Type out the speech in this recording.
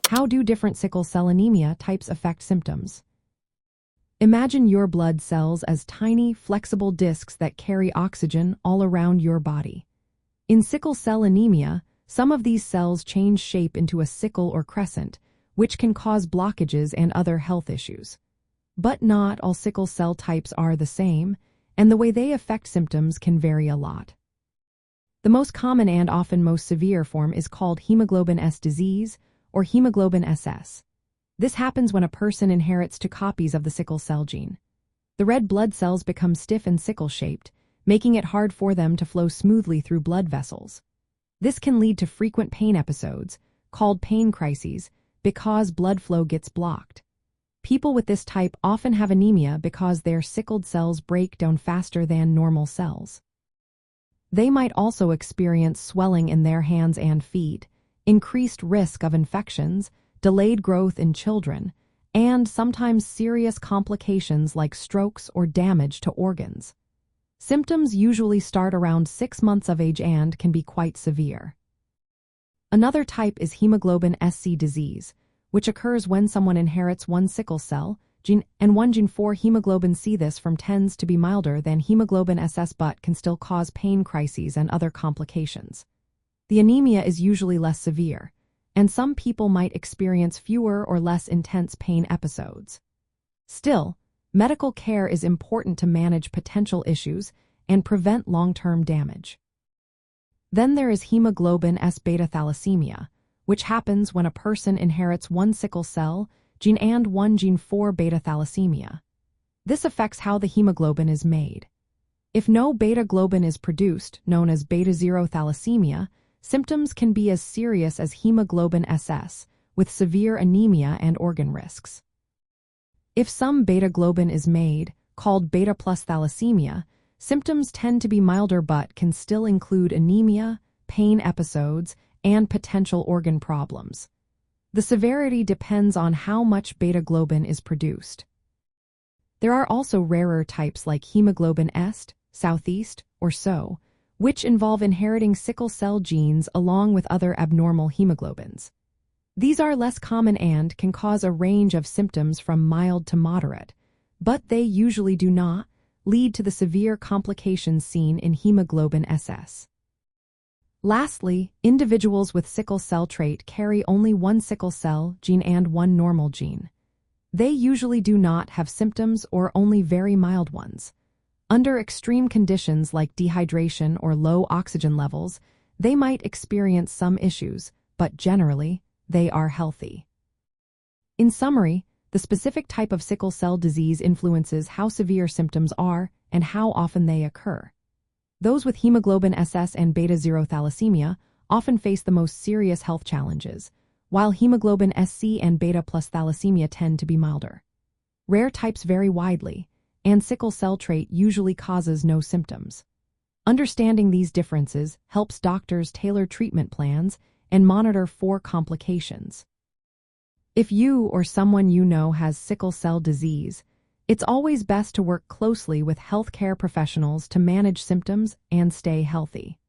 How do different sickle cell anemia types affect symptoms? Imagine your blood cells as tiny, flexible discs that carry oxygen all around your body. In sickle cell anemia, some of these cells change shape into a sickle or crescent, which can cause blockages and other health issues. But not all sickle cell types are the same, and the way they affect symptoms can vary a lot. The most common and often most severe form is called Hemoglobin S disease, or Hemoglobin SS. This happens when a person inherits two copies of the sickle cell gene. The red blood cells become stiff and sickle-shaped, making it hard for them to flow smoothly through blood vessels. This can lead to frequent pain episodes, called pain crises, because blood flow gets blocked. People with this type often have anemia because their sickled cells break down faster than normal cells. They might also experience swelling in their hands and feet, increased risk of infections, delayed growth in children, and sometimes serious complications like strokes or damage to organs. Symptoms usually start around 6 months of age and can be quite severe. Another type is Hemoglobin SC disease, which occurs when someone inherits one sickle cell gene and one gene for hemoglobin C. This form tends to be milder than hemoglobin SS but can still cause pain crises and other complications. The anemia is usually less severe, and some people might experience fewer or less intense pain episodes. Still, medical care is important to manage potential issues and prevent long-term damage. Then there is hemoglobin S beta thalassemia, which happens when a person inherits one sickle cell gene and one gene for beta thalassemia. This affects how the hemoglobin is made. If no beta globin is produced, known as beta-zero thalassemia, symptoms can be as serious as hemoglobin SS, with severe anemia and organ risks. If some beta globin is made, called beta plus thalassemia, symptoms tend to be milder but can still include anemia, pain episodes, and potential organ problems. The severity depends on how much beta globin is produced. There are also rarer types like hemoglobin Est, Southeast, or SO, which involve inheriting sickle cell genes along with other abnormal hemoglobins. These are less common and can cause a range of symptoms from mild to moderate, but they usually do not lead to the severe complications seen in hemoglobin SS. Lastly, individuals with sickle cell trait carry only one sickle cell gene and one normal gene. They usually do not have symptoms or only very mild ones. Under extreme conditions like dehydration or low oxygen levels, they might experience some issues, but generally, they are healthy. In summary, the specific type of sickle cell disease influences how severe symptoms are and how often they occur. Those with hemoglobin SS and beta-zero thalassemia often face the most serious health challenges, while hemoglobin SC and beta plus thalassemia tend to be milder. Rare types vary widely, and sickle cell trait usually causes no symptoms. Understanding these differences helps doctors tailor treatment plans and monitor for complications. If you or someone you know has sickle cell disease, it's always best to work closely with healthcare professionals to manage symptoms and stay healthy.